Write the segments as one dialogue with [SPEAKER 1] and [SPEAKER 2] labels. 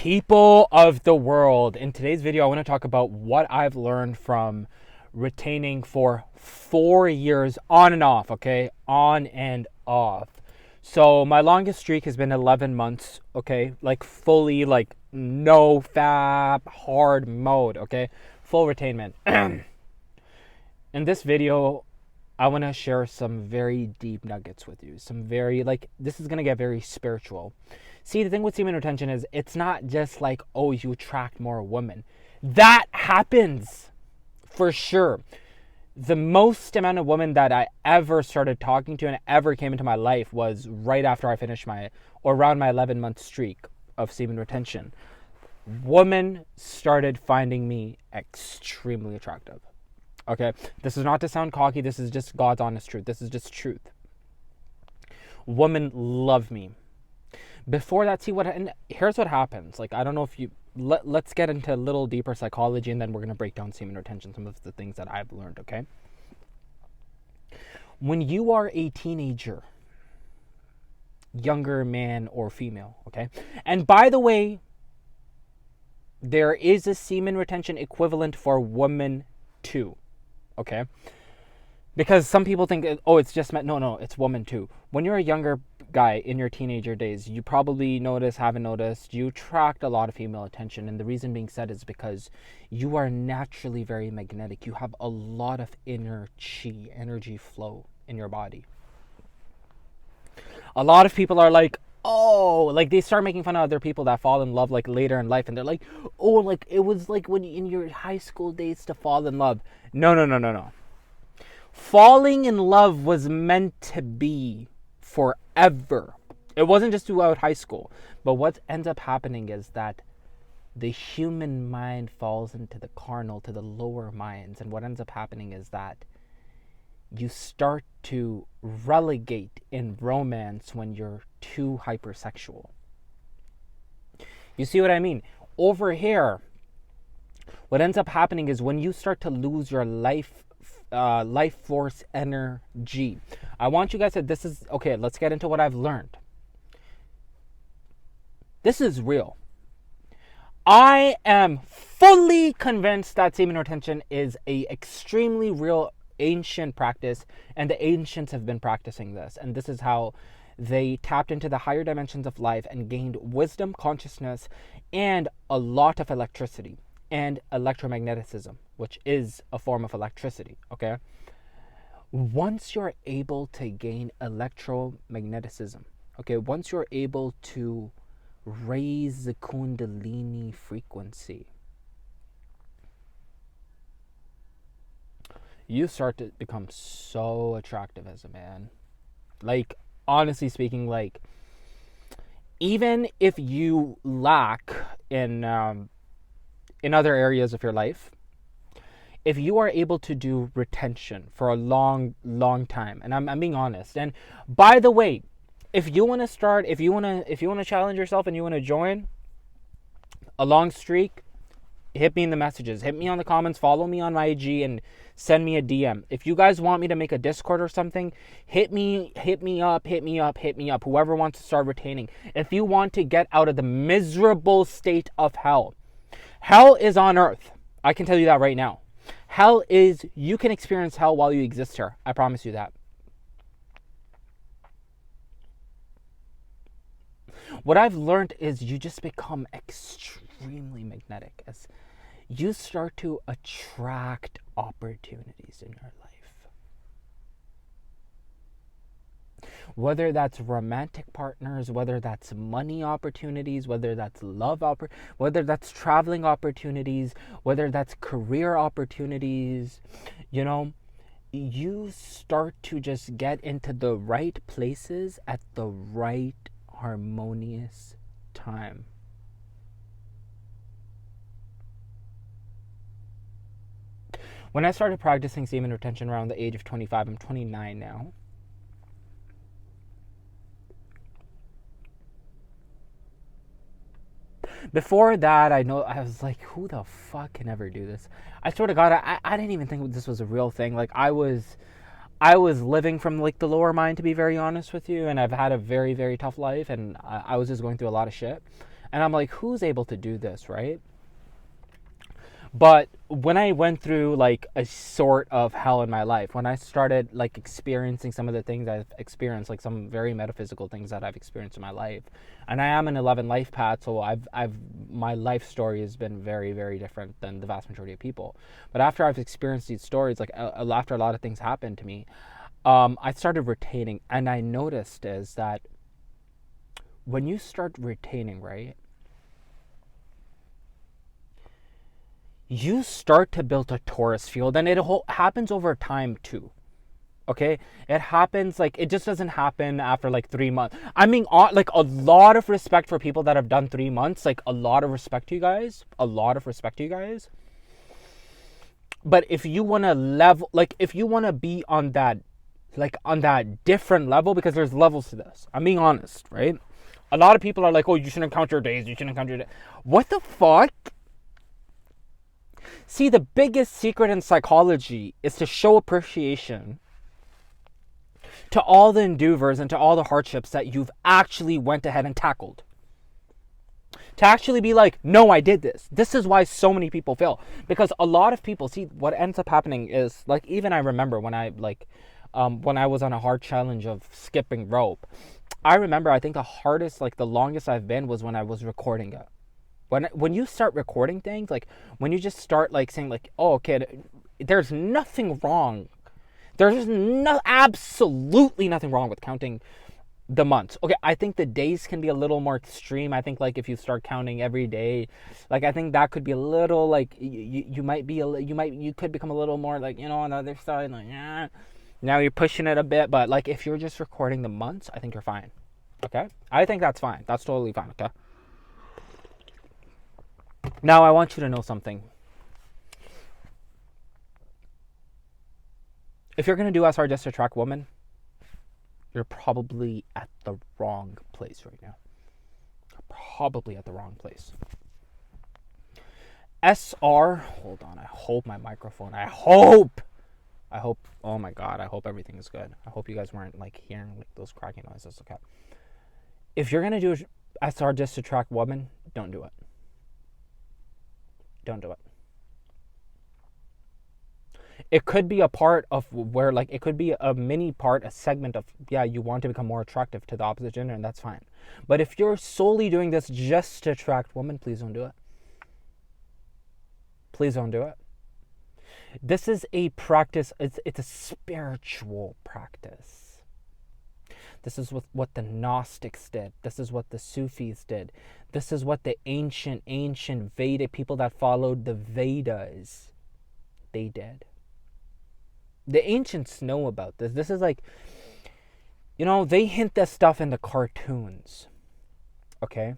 [SPEAKER 1] People of the world, in today's video I want to talk about what I've learned from retaining for 4 years on and off. Okay, on and off. So my longest streak has been 11 months. Okay, like fully, like no fap, hard mode. Okay, full retainment. In this video I want to share some very deep nuggets with you. Some very, this is going to get very spiritual. See, the thing with semen retention is it's not just like, oh, you attract more women. That happens for sure. The most amount of women that I ever started talking to and ever came into my life was right after I finished around my 11-month streak of semen retention. Women started finding me extremely attractive. Okay, this is not to sound cocky. This is just God's honest truth. This is just truth. Women love me. Before that, and here's what happens. Like, I don't know if you, let's get into a little deeper psychology, and then we're going to break down semen retention, some of the things that I've learned, okay? When you are a teenager, younger man or female, okay? And by the way, there is a semen retention equivalent for women too, okay? Because some people think, oh, it's just men. No, it's women too. When you're a younger guy in your teenager days, you probably haven't noticed, you attract a lot of female attention. And the reason being said is because you are naturally very magnetic. You have a lot of inner chi, energy flow in your body. A lot of people are like, oh, like they start making fun of other people that fall in love like later in life. And they're like, oh, like it was like when in your high school days to fall in love. No. Falling in love was meant to be forever. It wasn't just throughout high school. But what ends up happening is that the human mind falls into the carnal, to the lower minds. And what ends up happening is that you start to relegate in romance when you're too hypersexual. You see what I mean? Over here, what ends up happening is when you start to lose your life force energy. I want you guys to, okay, let's get into what I've learned. This is real. I am fully convinced that semen retention is a extremely real ancient practice, and the ancients have been practicing this, and this is how they tapped into the higher dimensions of life and gained wisdom, consciousness, and a lot of electricity and electromagnetism, which is a form of electricity, okay? Once you're able to gain electromagnetism, okay, once you're able to raise the kundalini frequency, you start to become so attractive as a man. Like, honestly speaking, like, even if you lack in other areas of your life, if you are able to do retention for a long time, and I'm being honest, and by the way, if you want to challenge yourself and you want to join a long streak, hit me in the messages, hit me on the comments, follow me on my IG, and send me a DM. If you guys want me to make a Discord or something, hit me up. Whoever wants to start retaining. If you want to get out of the miserable state of hell is on earth. I can tell you that right now. You can experience hell while you exist here. I promise you that. What I've learned is you just become extremely magnetic as you start to attract opportunities in your life. Whether that's romantic partners, whether that's money opportunities, whether that's love whether that's traveling opportunities, whether that's career opportunities, you start to just get into the right places at the right harmonious time. When I started practicing semen retention around the age of 25, I'm 29 now. Before that, I was like, who the fuck can ever do this? I swear to God, I didn't even think this was a real thing. Like, I was living from like the lower mind, to be very honest with you, and I've had a very, very tough life, and I was just going through a lot of shit. And I'm like, who's able to do this, right? But when I went through like a sort of hell in my life, when I started like experiencing some of the things I've experienced, like some very metaphysical things that I've experienced in my life, and I am an 11 life path, so my life story has been very, very different than the vast majority of people. But after I've experienced these stories, like after a lot of things happened to me, I started retaining, and I noticed is that when you start retaining, right, you start to build a Taurus field, and it happens over time too. Okay, it happens like it just doesn't happen after like 3 months. I mean, like a lot of respect for people that have done 3 months. Like a lot of respect to you guys. A lot of respect to you guys. But if you want to level, like if you want to be on that, like on that different level, because there's levels to this. I'm being honest, right? A lot of people are like, oh, you shouldn't count your days. You shouldn't count your days. What the fuck? See, the biggest secret in psychology is to show appreciation to all the endeavors and to all the hardships that you've actually went ahead and tackled. To actually be like, no, I did this. This is why so many people fail. Because a lot of people, see, what ends up happening is, like, even I remember when I was on a hard challenge of skipping rope, I remember, I think the hardest, like the longest I've been was when I was recording it. When you start recording things, like when you just start like saying like, oh, okay, there's nothing wrong. There's absolutely nothing wrong with counting the months. Okay, I think the days can be a little more extreme. I think like if you start counting every day, like I think that could be a little like you could become a little more like, on the other side, like yeah. Now you're pushing it a bit, but like if you're just recording the months, I think you're fine. Okay? I think that's fine. That's totally fine, okay? Now I want you to know something. If you're going to do SR just to attract women, you're probably at the wrong place right now. You're probably at the wrong place. SR, hold on, I hope my microphone, I hope, oh my God, I hope everything is good. I hope you guys weren't like hearing like those cracking noises, okay? If you're going to do SR just to attract women, don't do it. Don't do it. It could be a part of where, like, it could be a mini part, a segment of, yeah, you want to become more attractive to the opposite gender, and that's fine. But if you're solely doing this just to attract women, please don't do it. Please don't do it. This is a practice, it's a spiritual practice. This is what the Gnostics did. This is what the Sufis did. This is what the ancient Vedic people that followed the Vedas, they did. The ancients know about this. This is like, they hint this stuff in the cartoons. Okay?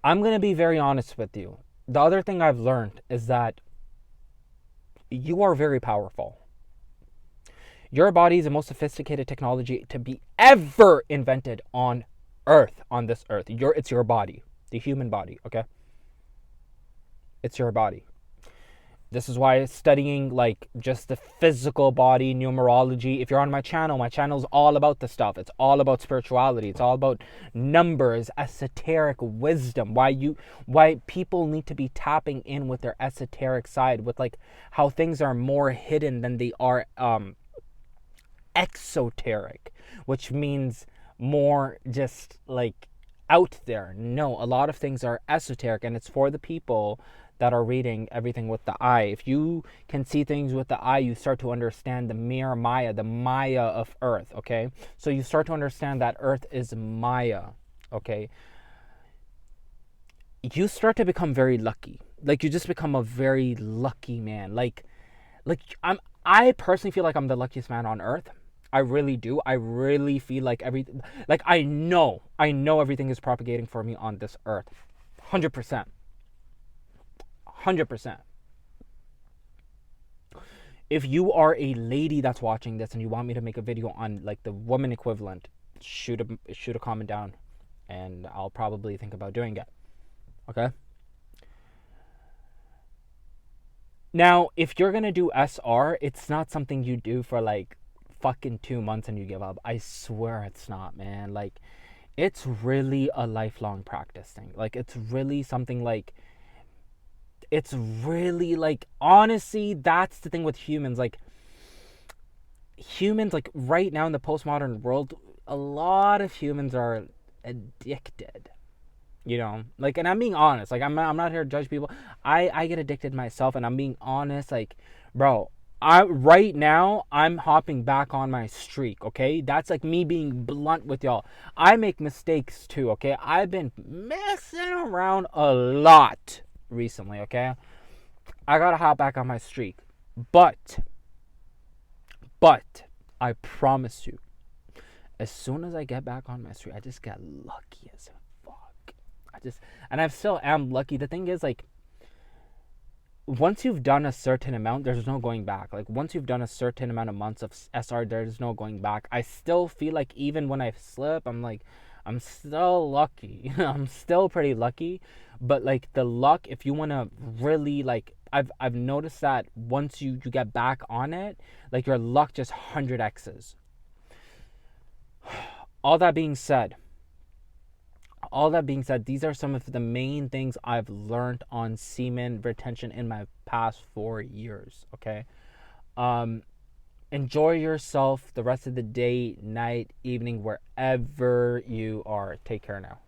[SPEAKER 1] I'm going to be very honest with you. The other thing I've learned is that you are very powerful. Your body is the most sophisticated technology to be ever invented on Earth, on this Earth. It's your body, the human body, okay? It's your body. This is why studying like just the physical body, numerology. If you're on my channel is all about this stuff. It's all about spirituality. It's all about numbers, esoteric wisdom. Why people need to be tapping in with their esoteric side, with like how things are more hidden than they are exoteric, which means more just like out there. No, a lot of things are esoteric, and it's for the people that are reading everything with the eye. If you can see things with the eye, you start to understand the mere Maya, the Maya of Earth, okay? So you start to understand that Earth is Maya, okay? You start to become very lucky. Like, you just become a very lucky man. I personally feel like I'm the luckiest man on Earth. I really do. I really feel like I know everything is propagating for me on this Earth. 100%. 100%. If you are a lady that's watching this and you want me to make a video on like the woman equivalent, shoot a comment down and I'll probably think about doing it. Okay? Now, if you're going to do SR, it's not something you do for like fucking 2 months and you give up. I swear it's not, man. Like, it's really a lifelong practice thing. Like, it's really something like, it's really like, honestly, that's the thing with humans. Like, humans, like, right now in the postmodern world, a lot of humans are addicted. Like, and I'm being honest. Like, I'm not here to judge people. I get addicted myself, and I'm being honest. Like, bro, I right now I'm hopping back on my streak. Okay, that's like me being blunt with y'all. I make mistakes too. Okay, I've been messing around a lot recently. Okay, I gotta hop back on my streak, but but I promise you, as soon as I get back on my streak, I just get lucky as fuck. I just and I still am lucky. The thing is, like, once you've done a certain amount, there's no going back. Like, once you've done a certain amount of months of SR, there's no going back. I still feel like even when I slip, I'm like, I'm still lucky. I'm still pretty lucky. But like, the luck, if you want to really, like, I've noticed that once you get back on it, like, your luck just 100x's. All that being said, these are some of the main things I've learned on semen retention in my past 4 years. Okay. Um, Enjoy yourself the rest of the day, night, evening, wherever you are. Take care now.